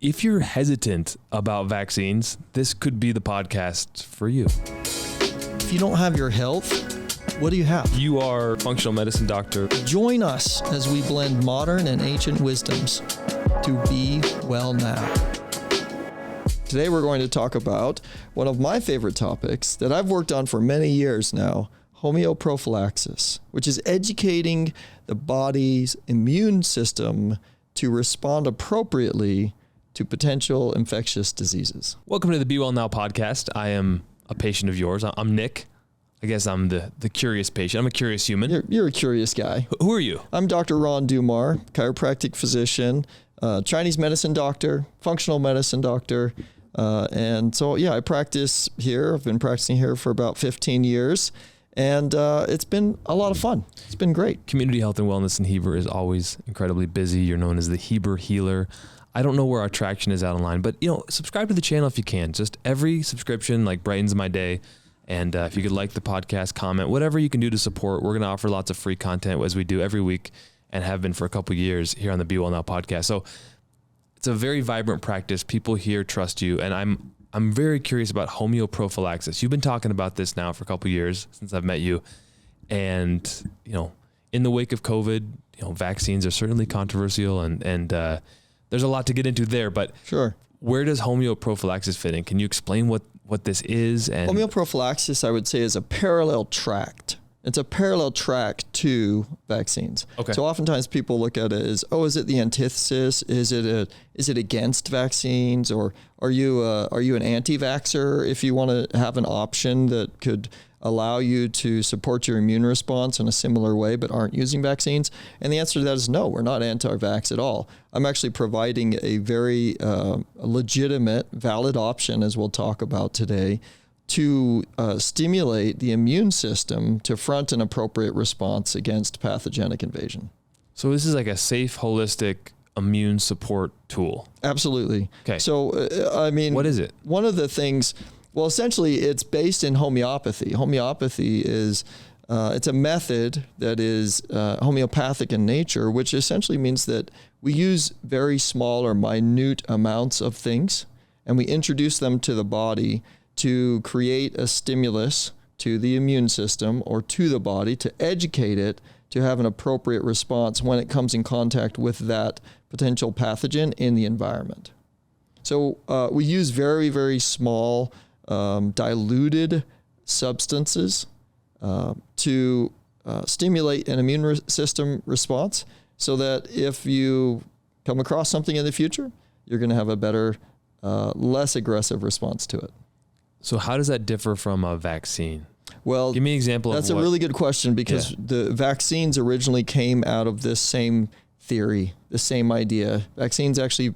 if you're hesitant about vaccines, this could be the podcast for you. If you don't have your health, what do you have? You are a functional medicine doctor. Join us as we blend modern and ancient wisdoms to be well now. Today we're going to talk about one of my favorite topics that I've worked on for many years now, homeoprophylaxis, which is educating the body's immune system to respond appropriately to potential infectious diseases. Welcome to the Be Well Now podcast. I am a patient of yours. I'm Nick. I guess I'm the curious patient. I'm a curious human. You're a curious guy. Who are you? I'm Dr. Ron Dummar, chiropractic physician, Chinese medicine doctor, functional medicine doctor. And so, I practice here. I've been practicing here for about 15 years. And it's been a lot of fun. It's been great. Community health and wellness in Heber is always incredibly busy. You're known as the Heber healer. I don't know where our traction is out online, but subscribe to the channel if you can. Just every subscription brightens my day. And if you could like the podcast, comment, whatever you can do to support. We're going to offer lots of free content as we do every week and have been for a couple of years here on the Be Well Now podcast. So it's a very vibrant practice. People here trust you, and I'm very curious about homeoprophylaxis. You've been talking about this now for a couple of years since I've met you. And, in the wake of COVID, vaccines are certainly controversial and there's a lot to get into there, but sure. Where does homeoprophylaxis fit in? Can you explain what this is? And homeoprophylaxis, I would say, is a parallel track. It's a parallel track to vaccines. Okay. So oftentimes people look at it as, is it the antithesis? Is it against vaccines? Or are you an anti-vaxxer if you want to have an option that could allow you to support your immune response in a similar way but aren't using vaccines? And the answer to that is no, we're not anti-vax at all. I'm actually providing a very legitimate, valid option, as we'll talk about today, to stimulate the immune system to front an appropriate response against pathogenic invasion. So this is like a safe, holistic immune support tool. Absolutely. Okay. So, what is it? One of the things, essentially it's based in homeopathy. Homeopathy is, it's a method that is homeopathic in nature, which essentially means that we use very small or minute amounts of things and we introduce them to the body to create a stimulus to the immune system or to the body to educate it to have an appropriate response when it comes in contact with that potential pathogen in the environment. So we use very, very small diluted substances to stimulate an immune system response so that if you come across something in the future, you're going to have a better, less aggressive response to it. So how does that differ from a vaccine? Well, give me an example That's a really good question because the vaccines originally came out of this same theory, the same idea. Vaccines actually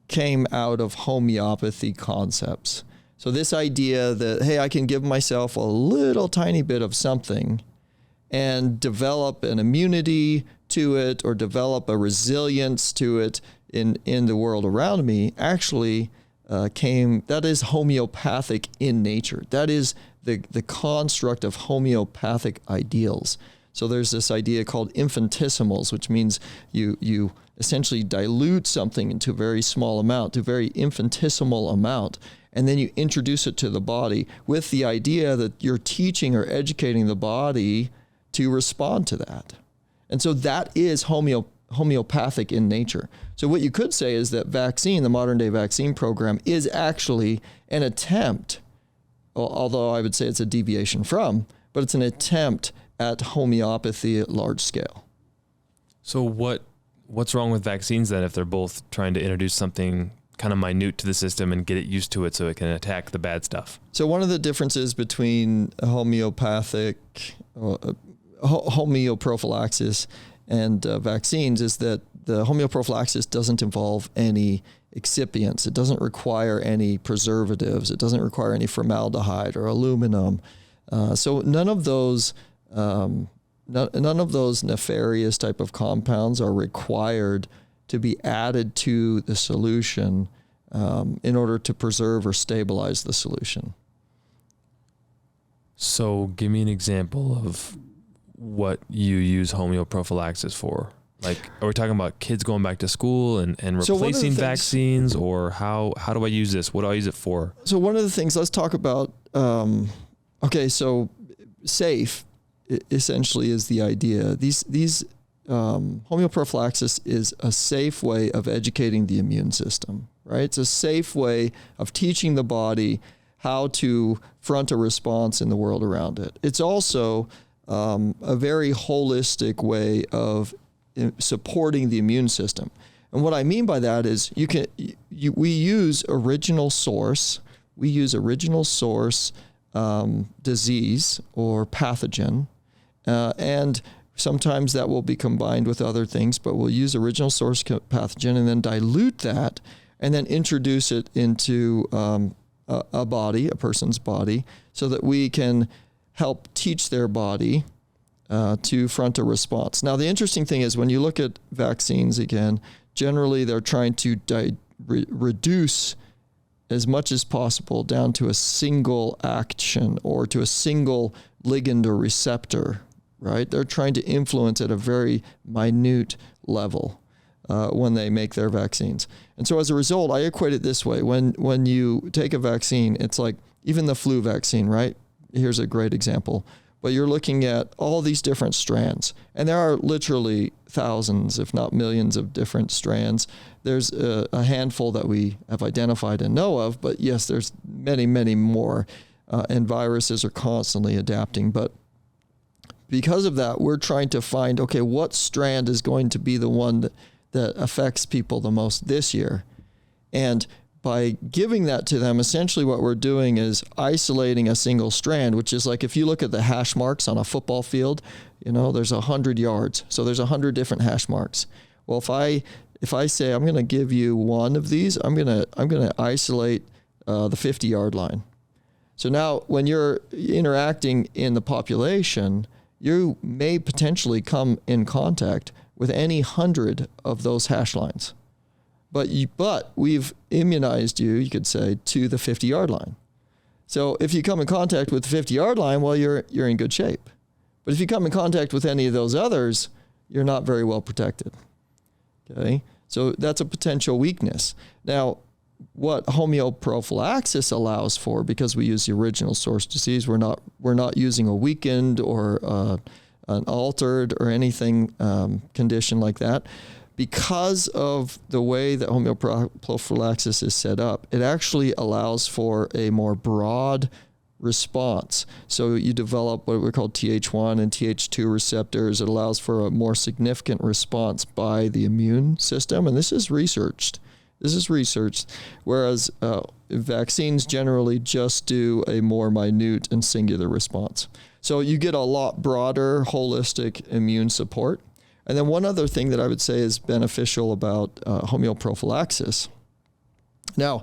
came out of homeopathy concepts. So this idea that, hey, I can give myself a little tiny bit of something and develop an immunity to it or develop a resilience to it in the world around me actually that is homeopathic in nature. That is the construct of homeopathic ideals. So there's this idea called infinitesimals, which means you essentially dilute something into a very small amount, to a very infinitesimal amount, and then you introduce it to the body with the idea that you're teaching or educating the body to respond to that. And so that is homeopathic in nature. So what you could say is that the modern day vaccine program is actually an attempt, although I would say it's a deviation from, but it's an attempt at homeopathy at large scale. So what's wrong with vaccines then if they're both trying to introduce something kind of minute to the system and get it used to it so it can attack the bad stuff? So one of the differences between homeoprophylaxis and vaccines is that the homeoprophylaxis doesn't involve any excipients. It doesn't require any preservatives. It doesn't require any formaldehyde or aluminum. So none of those nefarious type of compounds are required to be added to the solution in order to preserve or stabilize the solution. So give me an example of what you use homeoprophylaxis for. Like, are we talking about kids going back to school and So one of the replacing things- vaccines, or how do I use this? What do I use it for? So one of the things, let's talk about, so safe essentially is the idea. These homeoprophylaxis is a safe way of educating the immune system, right? It's a safe way of teaching the body how to front a response in the world around it. It's also a very holistic way of supporting the immune system. And what I mean by that is we use original source. We use original source disease or pathogen, and sometimes that will be combined with other things, but we'll use original source pathogen and then dilute that and then introduce it into a person's body, so that we can help teach their body to front a response. Now, the interesting thing is when you look at vaccines, again, generally they're trying to reduce as much as possible down to a single action or to a single ligand or receptor, right? They're trying to influence at a very minute level when they make their vaccines. And so as a result, I equate it this way. When you take a vaccine, it's like even the flu vaccine, right? Here's a great example. But you're looking at all these different strands, and there are literally thousands, if not millions, of different strands. There's a handful that we have identified and know of, but yes, there's many, many more, and viruses are constantly adapting. But because of that, we're trying to find, okay, what strand is going to be the one that affects people the most this year? And by giving that to them, essentially what we're doing is isolating a single strand, which is like if you look at the hash marks on a football field, there's 100 yards. So there's 100 different hash marks. Well, if I say I'm going to give you one of these, I'm going to isolate the 50-yard line. So now when you're interacting in the population, you may potentially come in contact with any 100 of those hash lines. But we've immunized you could say, to the 50-yard line. So if you come in contact with the 50-yard line, well, you're in good shape. But if you come in contact with any of those others, you're not very well protected. Okay? So that's a potential weakness. Now, what homeoprophylaxis allows for, because we use the original source disease, we're not using a weakened or an altered or anything condition like that. Because of the way that homeoprophylaxis is set up, it actually allows for a more broad response. So you develop what we call Th1 and Th2 receptors. It allows for a more significant response by the immune system. And this is researched. Whereas vaccines generally just do a more minute and singular response. So you get a lot broader holistic immune support. And then one other thing that I would say is beneficial about homeoprophylaxis. Now,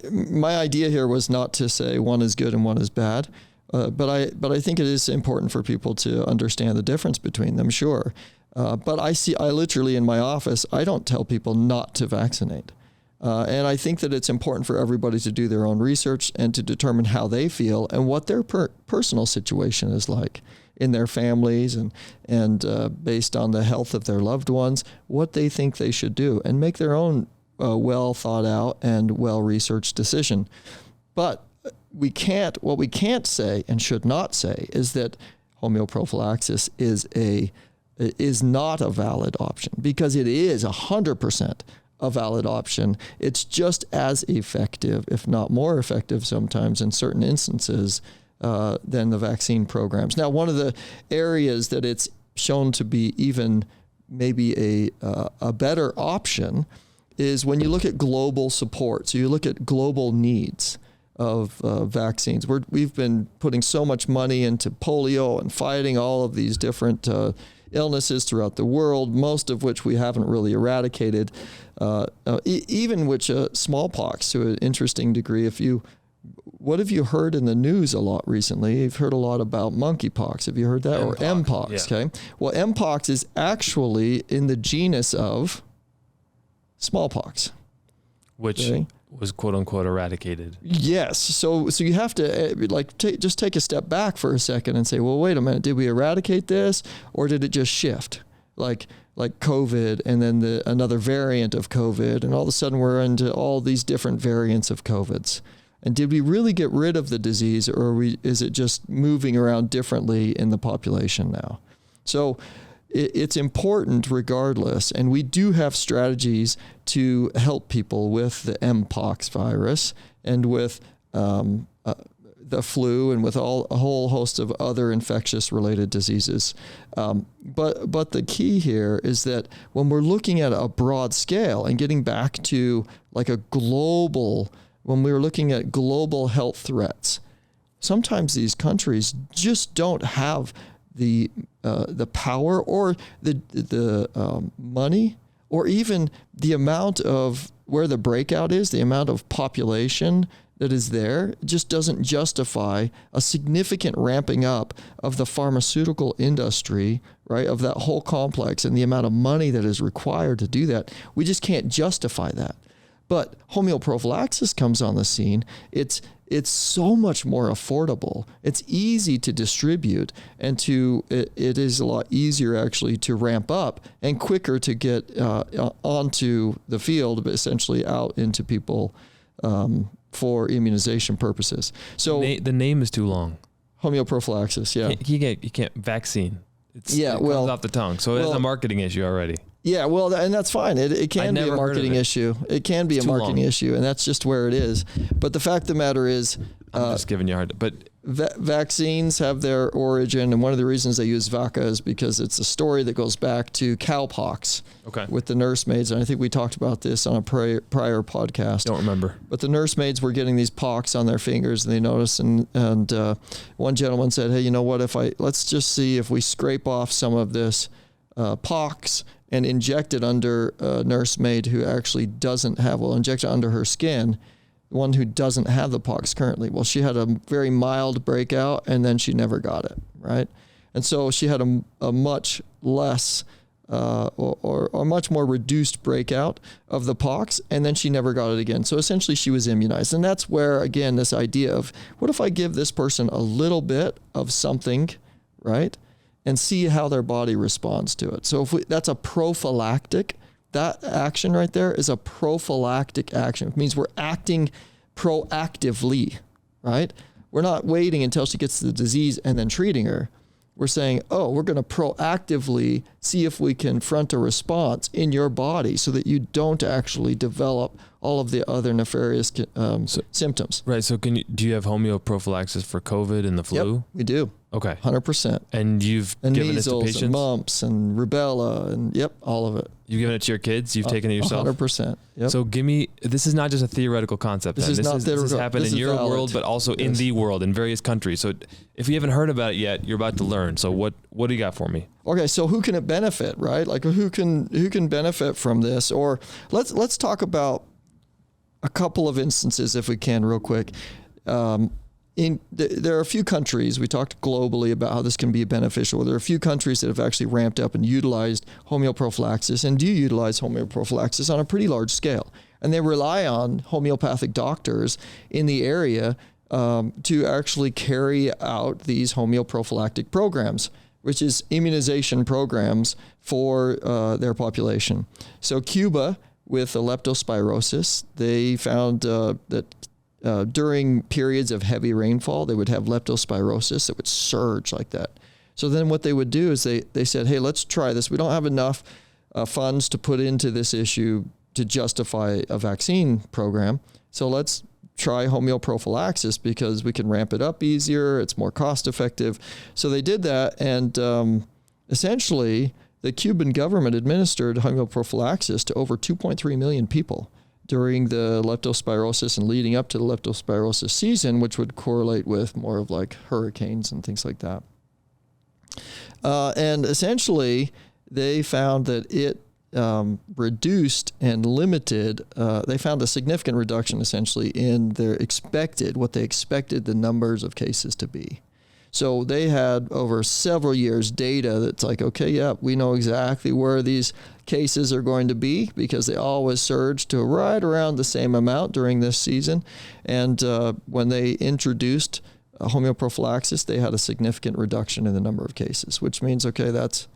my idea here was not to say one is good and one is bad, but I think it is important for people to understand the difference between them, sure. But I literally in my office, I don't tell people not to vaccinate. And I think that it's important for everybody to do their own research and to determine how they feel and what their personal situation is like in their families and based on the health of their loved ones, what they think they should do and make their own well thought out and well researched decision. But what we can't say and should not say is that homeoprophylaxis is not a valid option, because it is 100% a valid option. It's just as effective, if not more effective sometimes in certain instances, than the vaccine programs. Now, one of the areas that it's shown to be even maybe a better option is when you look at global support. So you look at global needs of vaccines. We've been putting so much money into polio and fighting all of these different illnesses throughout the world, most of which we haven't really eradicated, even which smallpox to an interesting degree. What have you heard in the news a lot recently? You've heard a lot about monkeypox. Have you heard that? Or Mpox, yeah. Okay. Well, Mpox is actually in the genus of smallpox. Which was quote unquote eradicated. Yes. So you have to just take a step back for a second and say, well, wait a minute, did we eradicate this or did it just shift? Like like COVID and then another variant of COVID, and all of a sudden we're into all these different variants of COVIDs. And did we really get rid of the disease, or is it just moving around differently in the population now? So it's important regardless, and we do have strategies to help people with the Mpox virus and with the flu and with a whole host of other infectious related diseases. But the key here is that when we're looking at a broad scale and getting back to like when we were looking at global health threats, sometimes these countries just don't have the power or the money, or even the amount of where the breakout is, the amount of population that is there just doesn't justify a significant ramping up of the pharmaceutical industry, right? Of that whole complex and the amount of money that is required to do that. We just can't justify that. But homeoprophylaxis comes on the scene. It's so much more affordable. It's easy to distribute, and it is a lot easier actually to ramp up and quicker to get onto the field, but essentially out into people for immunization purposes. So the name is too long. Homeoprophylaxis, yeah. You can't vaccine. It comes off the tongue, so it's a marketing issue already. Yeah, well, and that's fine. It can be a marketing issue. It can be a marketing issue, and that's just where it is. But the fact of the matter is, I'm just giving you a hard. But vaccines have their origin, and one of the reasons they use vacca is because it's a story that goes back to cowpox. Okay. With the nursemaids, and I think we talked about this on a prior podcast. Don't remember. But the nursemaids were getting these pox on their fingers, and they noticed, and one gentleman said, "Hey, you know what? Let's just see if we scrape off some of this pox and inject it under a nursemaid who actually inject it under her skin, one who doesn't have the pox currently." Well, she had a very mild breakout, and then she never got it, right? And so she had a much less or a much more reduced breakout of the pox, and then she never got it again. So essentially she was immunized. And that's where, again, this idea of what if I give this person a little bit of something, right? And see how their body responds to it. So that's a prophylactic, that action right there is a prophylactic action. It means we're acting proactively, right? We're not waiting until she gets the disease and then treating her. We're saying, we're going to proactively see if we can front a response in your body so that you don't actually develop all of the other nefarious symptoms. Right. So do you have homeoprophylaxis for COVID and the flu? Yep, we do. Okay. 100%. And you've given it to patients? And mumps and rubella and all of it. You've given it to your kids? You've taken it yourself? 100%. Yep. So this is not just a theoretical concept. This has happened in your world, but also in the world, in various countries. So if you haven't heard about it yet, you're about to learn. So what do you got for me? Okay, so who can it benefit, right? Like who can benefit from this? Or let's talk about a couple of instances if we can real quick. There are a few countries, we talked globally about how this can be beneficial. There are a few countries that have actually ramped up and utilized homeoprophylaxis and do utilize homeoprophylaxis on a pretty large scale. And they rely on homeopathic doctors in the area to actually carry out these homeoprophylactic programs, which is immunization programs for their population. So Cuba, with the leptospirosis, they found that during periods of heavy rainfall, they would have leptospirosis that would surge like that. So then what they would do is they said, hey, let's try this. We don't have enough funds to put into this issue to justify a vaccine program. So let's try homeoprophylaxis because we can ramp it up easier. It's more cost effective. So they did that. And essentially, the Cuban government administered homeoprophylaxis to over 2.3 million people during the leptospirosis and leading up to the leptospirosis season, which would correlate with more of like hurricanes and things like that. And essentially, they found that it reduced and limited, they found a significant reduction essentially in what they expected the numbers of cases to be. So they had over several years data that's like, okay, yeah, we know exactly where these cases are going to be because they always surge to right around the same amount during this season. And when they introduced homeoprophylaxis, they had a significant reduction in the number of cases, which means, okay, that's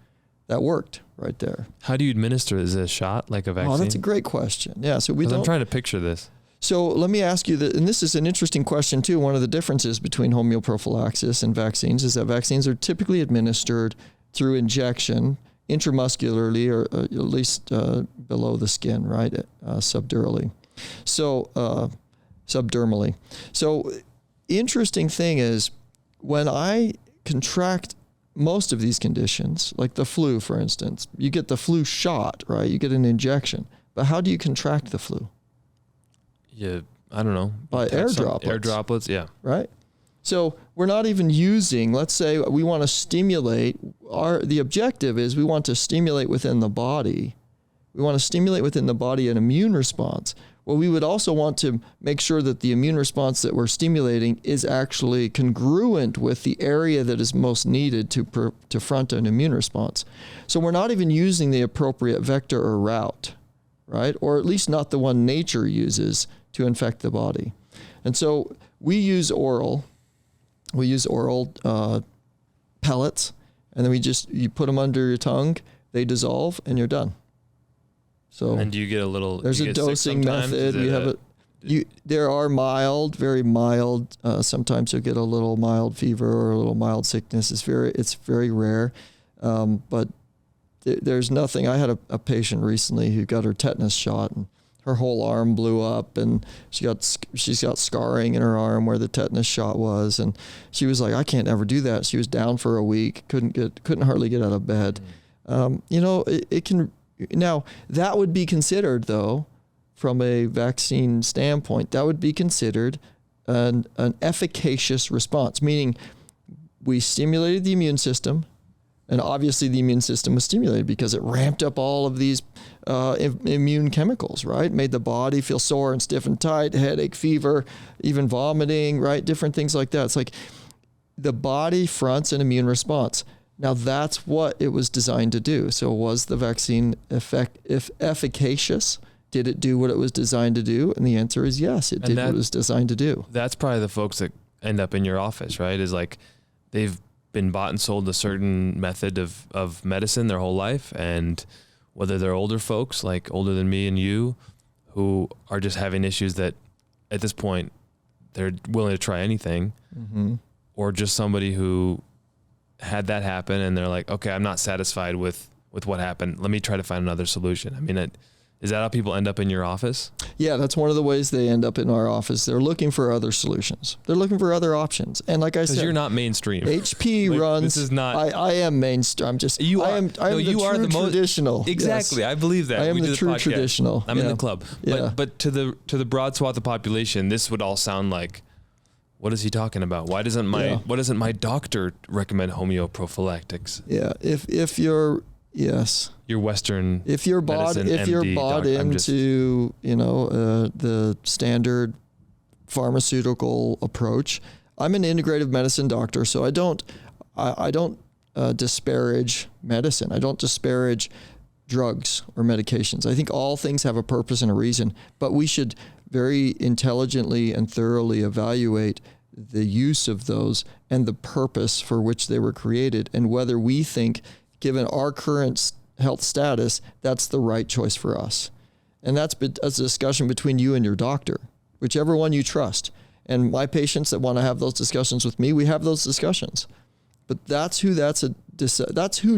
that worked right there. How do you administer? Is it a shot, like a vaccine? Oh, that's a great question. Yeah, so we don't. I'm trying to picture this. So let me ask you that, and this is an interesting question too. One of the differences between homeoprophylaxis and vaccines is that vaccines are typically administered through injection intramuscularly, or at least below the skin, right, subdurally. So subdermally. So interesting thing is, when I contract most of these conditions, like the flu, for instance, you get the flu shot, right? You get an injection. But how do you contract the flu? Yeah, I don't know. By air droplets. Air droplets, yeah. Right? So we're not even using, let's say we want to stimulate, the objective is we want to stimulate within the body. We want to stimulate within the body an immune response. Well, we would also want to make sure that the immune response that we're stimulating is actually congruent with the area that is most needed to front an immune response. So we're not even using the appropriate vector or route, right? Or at least not the one nature uses to infect the body. And so we use oral. We use oral pellets, and then you put them under your tongue, they dissolve, and you're done. So, and do you get a little? There's a dosing method. We have there are mild, very mild. Sometimes you'll get a little mild fever or a little mild sickness. It's very rare, but there's nothing. I had a patient recently who got her tetanus shot, and her whole arm blew up, and she's got scarring in her arm where the tetanus shot was, and she was like, I can't ever do that. She was down for a week, couldn't hardly get out of bed. It can. Now, that would be considered, though, from a vaccine standpoint, that would be considered an efficacious response, meaning we stimulated the immune system, and obviously the immune system was stimulated because it ramped up all of these immune chemicals, right? Made the body feel sore and stiff and tight, headache, fever, even vomiting, right? Different things like that. It's like the body fronts an immune response. Now, that's what it was designed to do. So was the vaccine efficacious? Did it do what it was designed to do? And the answer is yes, it did what it was designed to do. That's probably the folks that end up in your office, right? Is like they've been bought and sold a certain method of medicine their whole life. And whether they're older folks, like older than me and you, who are just having issues that at this point they're willing to try anything, or just somebody who had that happen and they're like, okay, I'm not satisfied with what happened. Let me try to find another solution. I mean, is that how people end up in your office? Yeah, that's one of the ways they end up in our office. They're looking for other solutions. They're looking for other options. And like I said, you're not mainstream. HP runs. This is not. I am mainstream. I'm just. You are. I am the true traditional. Exactly. Yes. I believe that. I am the true traditional. I'm in the club. But to the broad swath of the population, this would all sound like, what is he talking about? Why doesn't my doctor recommend homeoprophylactics? Yeah. If you're. Yes. Your Western. If you're bought into the standard pharmaceutical approach, I'm an integrative medicine doctor, so I don't disparage medicine. I don't disparage drugs or medications. I think all things have a purpose and a reason, but we should very intelligently and thoroughly evaluate the use of those and the purpose for which they were created, and whether we think, given our current health status, that's the right choice for us. And that's a discussion between you and your doctor, whichever one you trust. And my patients that want to have those discussions with me, we have those discussions. But that's who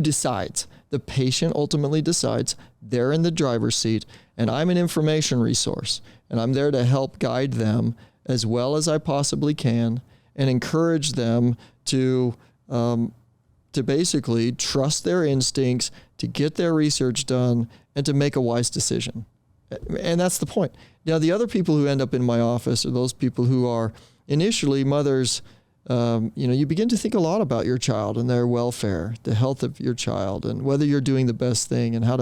decides. The patient ultimately decides. They're in the driver's seat, and I'm an information resource, and I'm there to help guide them as well as I possibly can and encourage them to basically trust their instincts, to get their research done, and to make a wise decision. And that's the point. Now, the other people who end up in my office are those people who are initially mothers. You begin to think a lot about your child and their welfare, the health of your child, and whether you're doing the best thing and how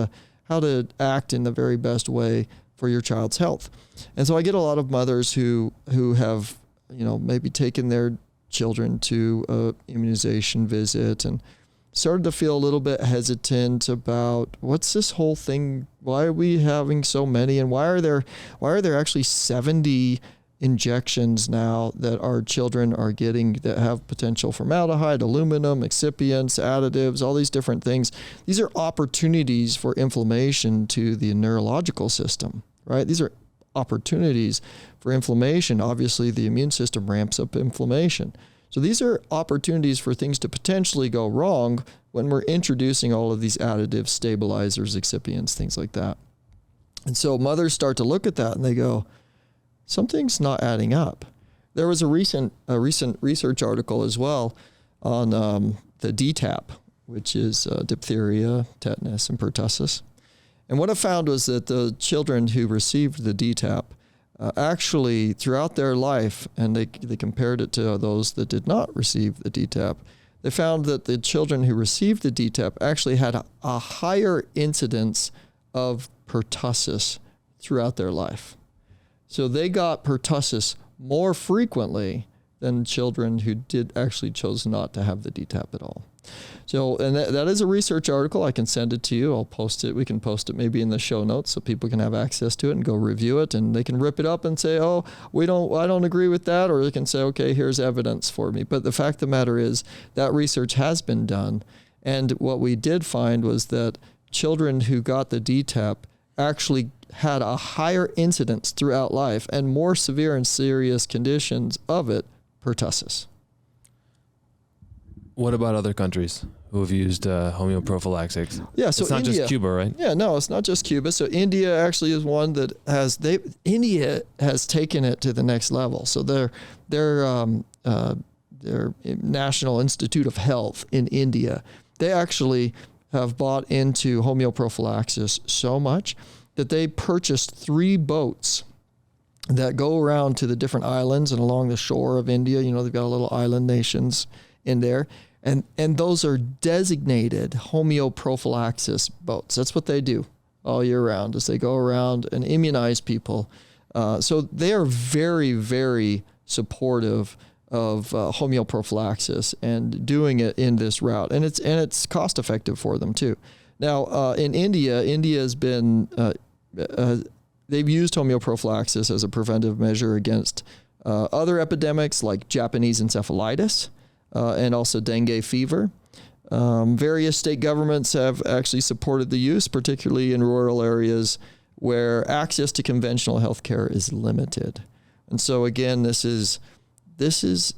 to act in the very best way for your child's health. And so I get a lot of mothers who have, maybe taken their children to a immunization visit and started to feel a little bit hesitant about what's this whole thing? Why are we having so many? And why are there actually 70 injections now that our children are getting that have potential formaldehyde, aluminum, excipients, additives, all these different things. These are opportunities for inflammation to the neurological system, right? These are opportunities for inflammation. Obviously, the immune system ramps up inflammation. So these are opportunities for things to potentially go wrong when we're introducing all of these additives, stabilizers, excipients, things like that. And so mothers start to look at that and they go, something's not adding up. There was a recent research article as well on the DTaP, which is diphtheria, tetanus, and pertussis. And what I found was that the children who received the DTaP actually throughout their life, and they compared it to those that did not receive the DTaP, they found that the children who received the DTaP actually had a higher incidence of pertussis throughout their life. So they got pertussis more frequently than children who chose not to have the DTaP at all. So, and that is a research article. I can send it to you. I'll post it. We can post it maybe in the show notes so people can have access to it and go review it, and they can rip it up and say, oh, I don't agree with that. Or they can say, okay, here's evidence for me. But the fact of the matter is that research has been done. And what we did find was that children who got the DTaP actually had a higher incidence throughout life and more severe and serious conditions of it, pertussis. What about other countries who have used homeoprophylaxis? Yeah, so it's not India, just Cuba, right? Yeah, no, it's not just Cuba. So India actually is one that India has taken it to the next level. So their National Institute of Health in India, they actually have bought into homeoprophylaxis so much that they purchased 3 boats that go around to the different islands and along the shore of India. You know, they've got little island nations in there. And those are designated homeoprophylaxis boats. That's what they do all year round, is they go around and immunize people. So they are very, very supportive of homeoprophylaxis and doing it in this route. And it's cost effective for them too. Now, in India has been, they've used homeoprophylaxis as a preventive measure against other epidemics like Japanese encephalitis, and also dengue fever. Various state governments have actually supported the use, particularly in rural areas where access to conventional health care is limited. And so again, this is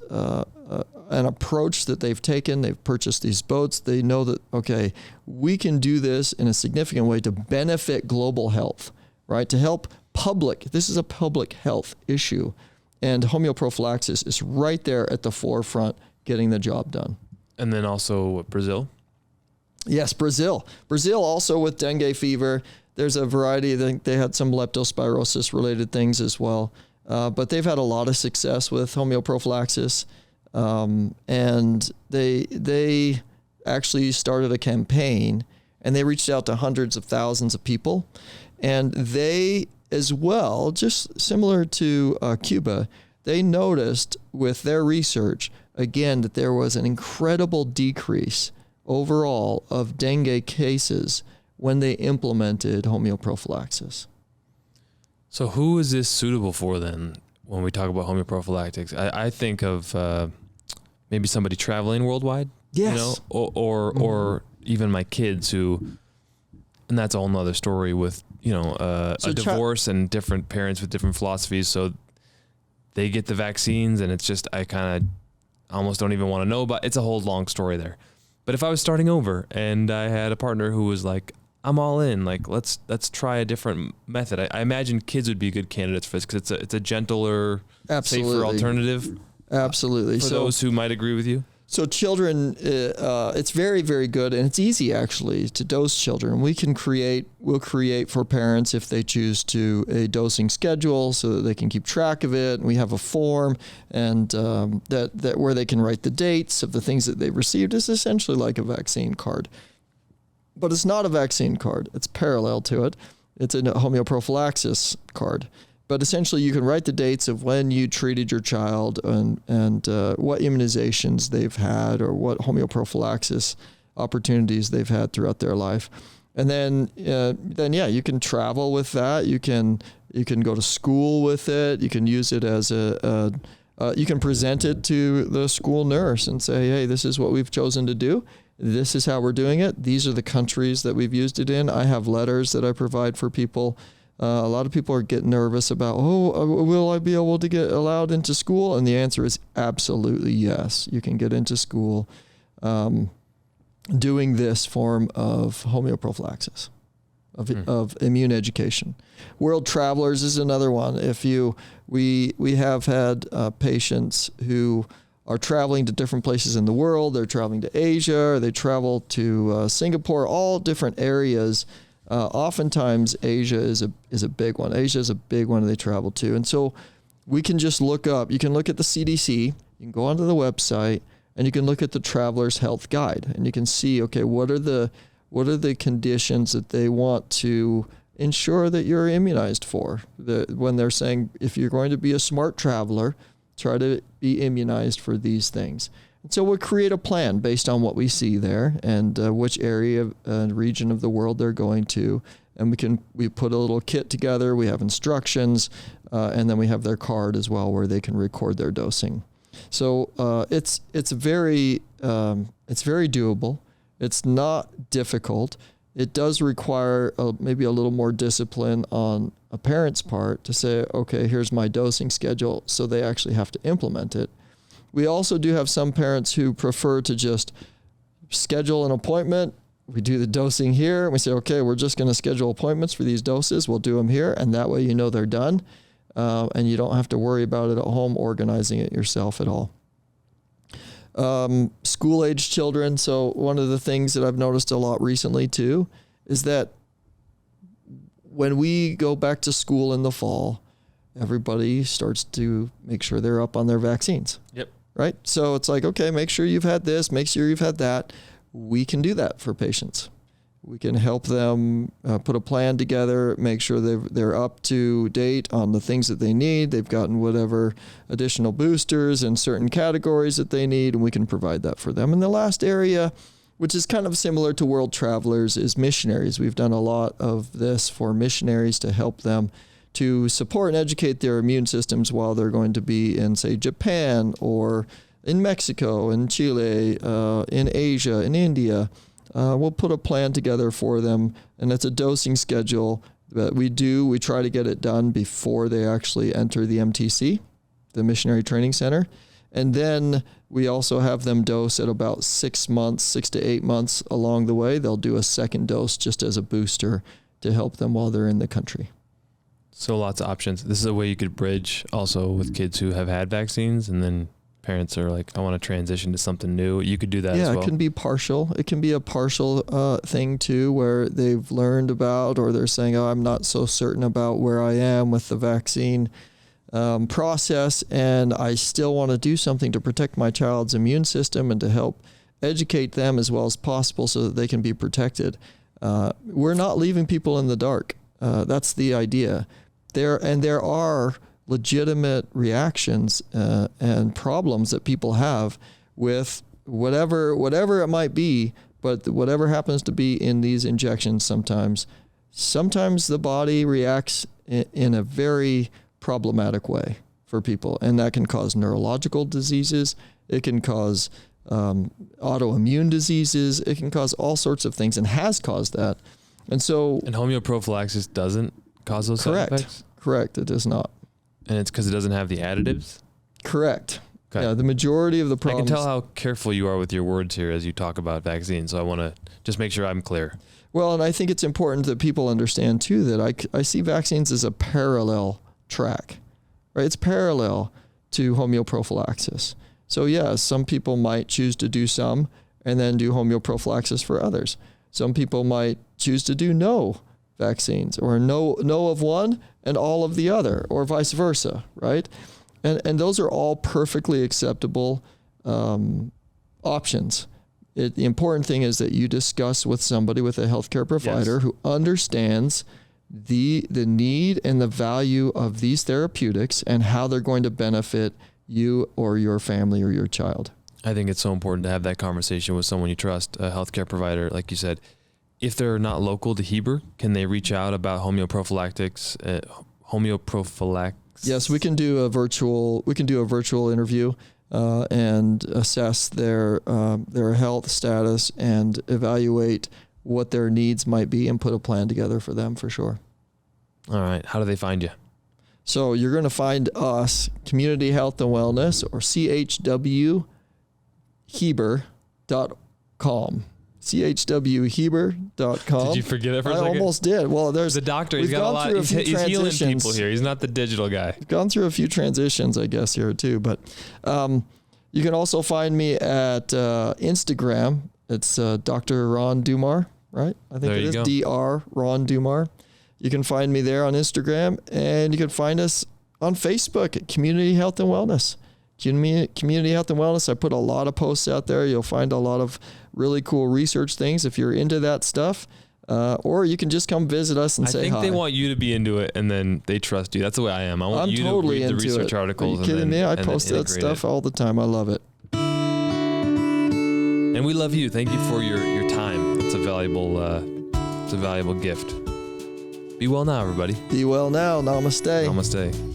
an approach that they've taken. They've purchased these boats. They know that, okay, we can do this in a significant way to benefit global health, right? To help this is a public health issue. And homeoprophylaxis is right there at the forefront, getting the job done. And then also Brazil? Yes, Brazil. Brazil also with dengue fever. There's a variety. They had some leptospirosis related things as well. But they've had a lot of success with homeoprophylaxis. And they actually started a campaign, and they reached out to hundreds of thousands of people. And they as well, just similar to Cuba, they noticed with their research, again, that there was an incredible decrease overall of dengue cases when they implemented homeoprophylaxis. So who is this suitable for then when we talk about homeoprophylactics? I think of maybe somebody traveling worldwide, yes, you know, or even my kids who, and that's a whole nother story with, you know, a divorce and different parents with different philosophies. So they get the vaccines and it's just, I kind of almost don't even want to know about. It's a whole long story there. But if I was starting over and I had a partner who was like, I'm all in, like, let's try a different method. I imagine kids would be good candidates for this because it's a gentler, safer alternative. Absolutely. For those who might agree with you. So children, it's very, very good, and it's easy actually to dose children. We'll create for parents, if they choose to, a dosing schedule so that they can keep track of it. And we have a form, and that where they can write the dates of the things that they've received. Is essentially like a vaccine card, but it's not a vaccine card. It's parallel to it. It's a homeoprophylaxis card. But essentially, you can write the dates of when you treated your child and what immunizations they've had or what homeoprophylaxis opportunities they've had throughout their life. And then you can travel with that. You can You can go to school with it. You can use it as you can present it to the school nurse and say, hey, this is what we've chosen to do. This is how we're doing it. These are the countries that we've used it in. I have letters that I provide for people. A lot of people are getting nervous about, will I be able to get allowed into school? And the answer is absolutely yes. You can get into school doing this form of homeoprophylaxis, of immune education. World Travelers is another one. We have had patients who are traveling to different places in the world. They're traveling to Asia, or they travel to Singapore, all different areas. Oftentimes Asia is a big one. Asia is a big one they travel to. And so we can just look up, you can look at the CDC, you can go onto the website, and you can look at the Traveler's Health Guide, and you can see, okay, what are the conditions that they want to ensure that you're immunized for? When they're saying, if you're going to be a smart traveler, try to be immunized for these things. And so we'll create a plan based on what we see there and which area and region of the world they're going to. And we put a little kit together. We have instructions, and then we have their card as well where they can record their dosing. So it's very doable. It's not difficult. It does require maybe a little more discipline on a parent's part to say, okay, here's my dosing schedule, so they actually have to implement it. We also do have some parents who prefer to just schedule an appointment. We do the dosing here, and we say, okay, we're just going to schedule appointments for these doses. We'll do them here, and that way you know they're done, and you don't have to worry about it at home, organizing it yourself at all. School-age children. So one of the things that I've noticed a lot recently too is that when we go back to school in the fall, everybody starts to make sure they're up on their vaccines. Yep. Right? So it's like, okay, make sure you've had this, make sure you've had that. We can do that for patients. We can help them put a plan together, make sure they're up to date on the things that they need. They've gotten whatever additional boosters in certain categories that they need, and we can provide that for them. And the last area, which is kind of similar to World Travelers, is missionaries. We've done a lot of this for missionaries to help them to support and educate their immune systems while they're going to be in, say, Japan or in Mexico, in Chile, in Asia, in India. We'll put a plan together for them, and it's a dosing schedule that we do. We try to get it done before they actually enter the MTC, the Missionary Training Center. And then we also have them dose at about 6 to 8 months along the way. They'll do a second dose just as a booster to help them while they're in the country. So lots of options. This is a way you could bridge also with kids who have had vaccines, and then parents are like, I want to transition to something new. You could do that as well. Yeah, it can be partial. It can be a partial thing too, where they've learned about, or they're saying, I'm not so certain about where I am with the vaccine process, and I still want to do something to protect my child's immune system and to help educate them as well as possible so that they can be protected. We're not leaving people in the dark. That's the idea. There are legitimate reactions and problems that people have with whatever it might be, but whatever happens to be in these injections sometimes the body reacts in a very problematic way for people, and that can cause neurological diseases. It can cause autoimmune diseases. It can cause all sorts of things, and has caused that. And homeoprophylaxis doesn't cause those side effects? Correct. It does not. And it's because it doesn't have the additives? Correct. Okay. Yeah, the majority of the problems. I can tell how careful you are with your words here as you talk about vaccines, so I want to just make sure I'm clear. Well, and I think it's important that people understand too that I see vaccines as a parallel track, right? It's parallel to homeoprophylaxis. So yeah, some people might choose to do some and then do homeoprophylaxis for others. Some people might choose to do no vaccines, or no of one and all of the other, or vice versa, right? And those are all perfectly acceptable options. The important thing is that you discuss with somebody, with a healthcare provider who understands the need and the value of these therapeutics and how they're going to benefit you or your family or your child. I think it's so important to have that conversation with someone you trust, a healthcare provider, like you said. If they're not local to Heber, can they reach out about homeoprophylactics, Homeoprophylaxis. Yes, we can do a virtual interview and assess their health status and evaluate what their needs might be and put a plan together for them for sure. All right. How do they find you? So you're going to find us, Community Health and Wellness, or chwheber.com. chwheber.com. Did you forget it for a second? I almost did. Well, there's the doctor. He's got a lot. He's healing people here. He's not the digital guy. We've gone through a few transitions, I guess, here too. But you can also find me at Instagram. It's Dr. Ron Dummar, right? I think it is Dr. Ron Dummar. You can find me there on Instagram, and you can find us on Facebook at Community Health and Wellness. Community Health and Wellness. I put a lot of posts out there. You'll find a lot of really cool research things if you're into that stuff. Or you can just come visit us and say hi. I think they want you to be into it, and then they trust you. That's the way I am. I want you totally to read the research articles. Are you kidding me? I post that stuff all the time. I love it. And we love you. Thank you for your time. It's a valuable gift. Be well now, everybody. Be well now. Namaste. Namaste.